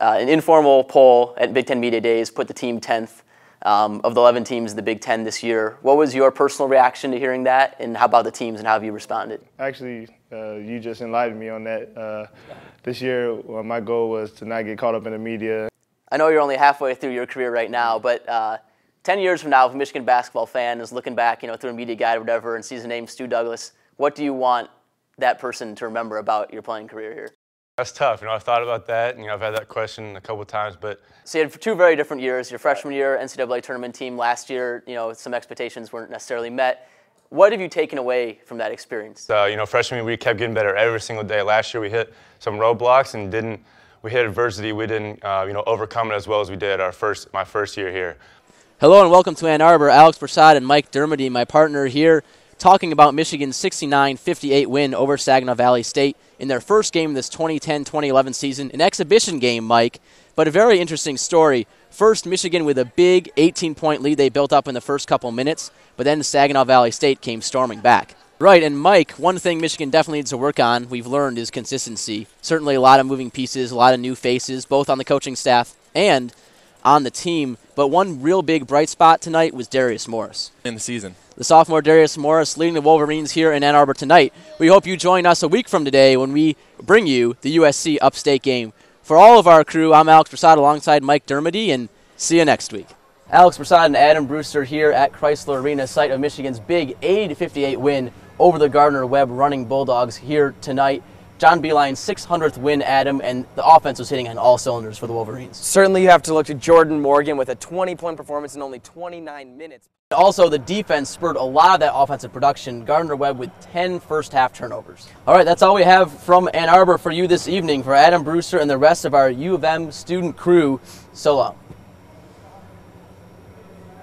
An informal poll at Big Ten Media Days put the team 10th of the 11 teams in the Big Ten this year. What was your personal reaction to hearing that, and how about the teams, and how have you responded? Actually, you just enlightened me on that. This year, my goal was to not get caught up in the media. I know you're only halfway through your career right now, but 10 years from now, if a Michigan basketball fan is looking back, through a media guide or whatever, and sees the name Stu Douglas, what do you want that person to remember about your playing career here? That's tough. I've thought about that. I've had that question a couple of times, but. So you had 2 very different years. Your freshman year, NCAA tournament team. Last year, some expectations weren't necessarily met. What have you taken away from that experience? Freshman year, we kept getting better every single day. Last year, we hit some roadblocks and we hit adversity. We didn't, overcome it as well as we did my first year here. Hello and welcome to Ann Arbor. Alex Prasad and Mike Dermody, my partner here, talking about Michigan's 69-58 win over Saginaw Valley State in their first game of this 2010-2011 season. An exhibition game, Mike, but a very interesting story. First, Michigan with a big 18-point lead they built up in the first couple minutes, but then Saginaw Valley State came storming back. Right, and Mike, one thing Michigan definitely needs to work on, we've learned, is consistency. Certainly a lot of moving pieces, a lot of new faces, both on the coaching staff and on the team, but one real big bright spot tonight was Darius Morris. In the season. The sophomore Darius Morris leading the Wolverines here in Ann Arbor tonight. We hope you join us a week from today when we bring you the USC Upstate game. For all of our crew, I'm Alex Prasad alongside Mike Dermody, and see you next week. Alex Prasad and Adam Brewster here at Chrysler Arena, site of Michigan's big 80-58 win over the Gardner-Webb Running Bulldogs here tonight. John Beilein's 600th win, Adam, and the offense was hitting on all cylinders for the Wolverines. Certainly you have to look to Jordan Morgan with a 20-point performance in only 29 minutes. Also, the defense spurred a lot of that offensive production. Gardner-Webb with 10 first-half turnovers. All right, that's all we have from Ann Arbor for you this evening. For Adam Brewster and the rest of our U of M student crew, so long.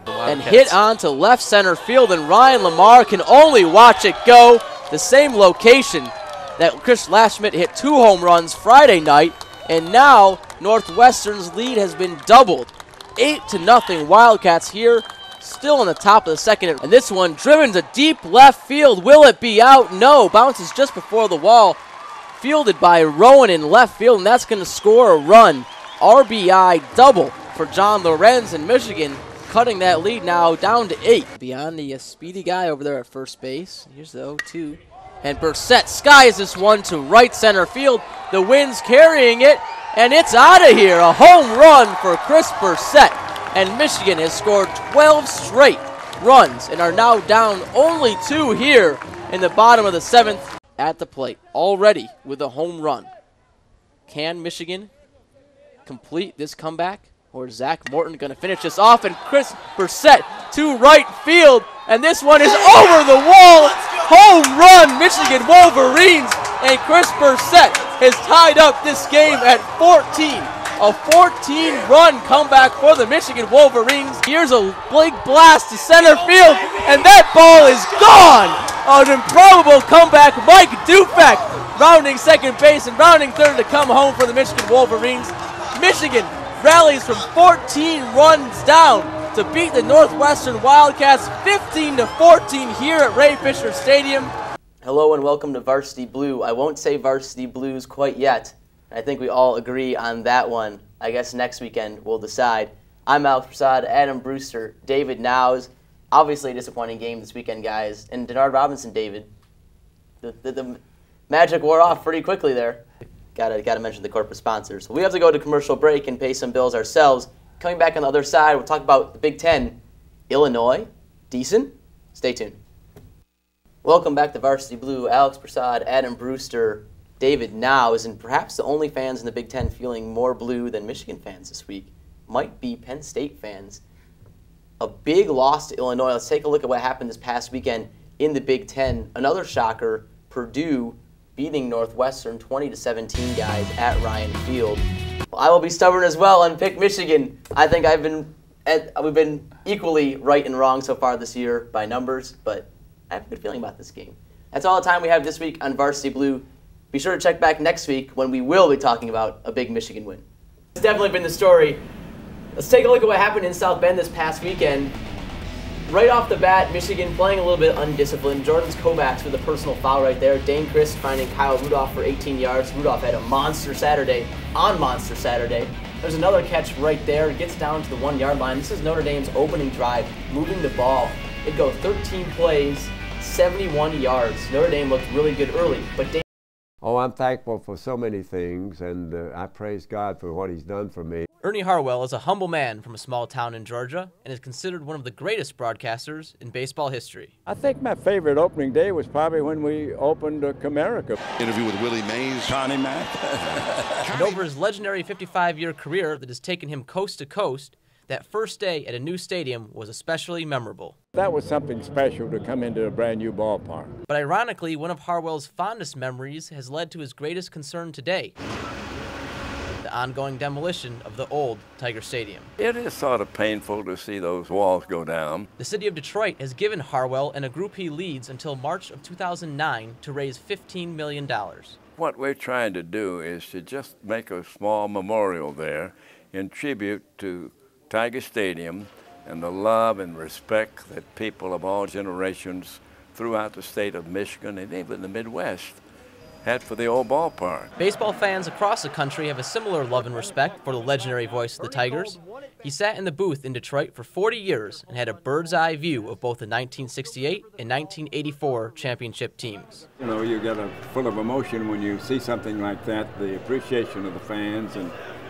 And hit on to left center field, and Ryan Lamar can only watch it go. The same location that Chris Lashmitt hit 2 home runs Friday night, and now Northwestern's lead has been doubled. 8-0 Wildcats here, still on the top of the second. And this one driven to deep left field. Will it be out? No. Bounces just before the wall. Fielded by Rowan in left field, and that's going to score a run. RBI double for John Lorenz, and Michigan cutting that lead now down to 8. Beyond the speedy guy over there at first base. Here's the 0-2. And Bursett skies this one to right center field. The wind's carrying it, and it's out of here. A home run for Chris Bursett. And Michigan has scored 12 straight runs and are now down only 2 here in the bottom of the 7th at the plate. Already with a home run. Can Michigan complete this comeback? Or is Zach Morton going to finish this off? And Chris Bursett to right field. And this one is over the wall. Home run, Michigan Wolverines. And Chris Bursett has tied up this game at 14. A 14-run comeback for the Michigan Wolverines. Here's a big blast to center field. And that ball is gone. An improbable comeback. Mike Dufek rounding second base and rounding third to come home for the Michigan Wolverines. Michigan rallies from 14 runs down to beat the Northwestern Wildcats 15-14 here at Ray Fisher Stadium. Hello and welcome to Varsity Blue. I won't say Varsity Blues quite yet. I think we all agree on that one. I guess next weekend we'll decide. I'm Alex Prasad, Adam Brewster, David Nowes. Obviously a disappointing game this weekend, guys. And Denard Robinson, David. The magic wore off pretty quickly there. Gotta mention the corporate sponsors. We have to go to commercial break and pay some bills ourselves. Coming back on the other side, we'll talk about the Big Ten. Illinois, decent? Stay tuned. Welcome back to Varsity Blue. Alex Prasad, Adam Brewster, David Nowes, and perhaps the only fans in the Big Ten feeling more blue than Michigan fans this week might be Penn State fans. A big loss to Illinois. Let's take a look at what happened this past weekend in the Big Ten. Another shocker, Purdue beating Northwestern 20-17, guys, at Ryan Field. Well, I will be stubborn as well and pick Michigan. I think we've been equally right and wrong so far this year by numbers, but I have a good feeling about this game. That's all the time we have this week on Varsity Blue. Be sure to check back next week when we will be talking about a big Michigan win. It's definitely been the story. Let's take a look at what happened in South Bend this past weekend. Right off the bat, Michigan playing a little bit undisciplined. Jordan's Kovacs with a personal foul right there. Dane Christ finding Kyle Rudolph for 18 yards. Rudolph had a monster Saturday on Monster Saturday. There's another catch right there. Gets down to the 1-yard line. This is Notre Dame's opening drive, moving the ball. It goes 13 plays, 71 yards. Notre Dame looked really good early, but Oh, I'm thankful for so many things, and I praise God for what He's done for me. Ernie Harwell is a humble man from a small town in Georgia and is considered one of the greatest broadcasters in baseball history. I think my favorite opening day was probably when we opened Comerica. Interview with Willie Mays. Connie Mack. And over his legendary 55-year career that has taken him coast to coast, that first day at a new stadium was especially memorable. That was something special to come into a brand new ballpark. But ironically, one of Harwell's fondest memories has led to his greatest concern today: the ongoing demolition of the old Tiger Stadium. It is sort of painful to see those walls go down. The city of Detroit has given Harwell and a group he leads until March of 2009 to raise $15 million. What we're trying to do is to just make a small memorial there in tribute to Tiger Stadium and the love and respect that people of all generations throughout the state of Michigan and even the Midwest had for the old ballpark. Baseball fans across the country have a similar love and respect for the legendary voice of the Tigers. He sat in the booth in Detroit for 40 years and had a bird's eye view of both the 1968 and 1984 championship teams. You know, you get full of emotion when you see something like that, the appreciation of the fans, and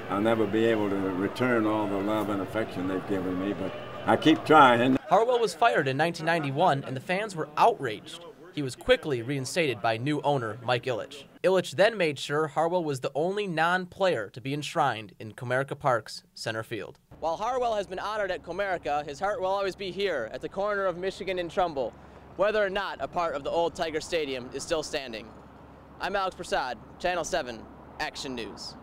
I'll never be able to return all the love and affection they've given me, but I keep trying. Harwell was fired in 1991, and the fans were outraged. He was quickly reinstated by new owner Mike Ilitch. Ilitch then made sure Harwell was the only non-player to be enshrined in Comerica Park's center field. While Harwell has been honored at Comerica, his heart will always be here at the corner of Michigan and Trumbull, whether or not a part of the old Tiger Stadium is still standing. I'm Alex Prasad, Channel 7 Action News.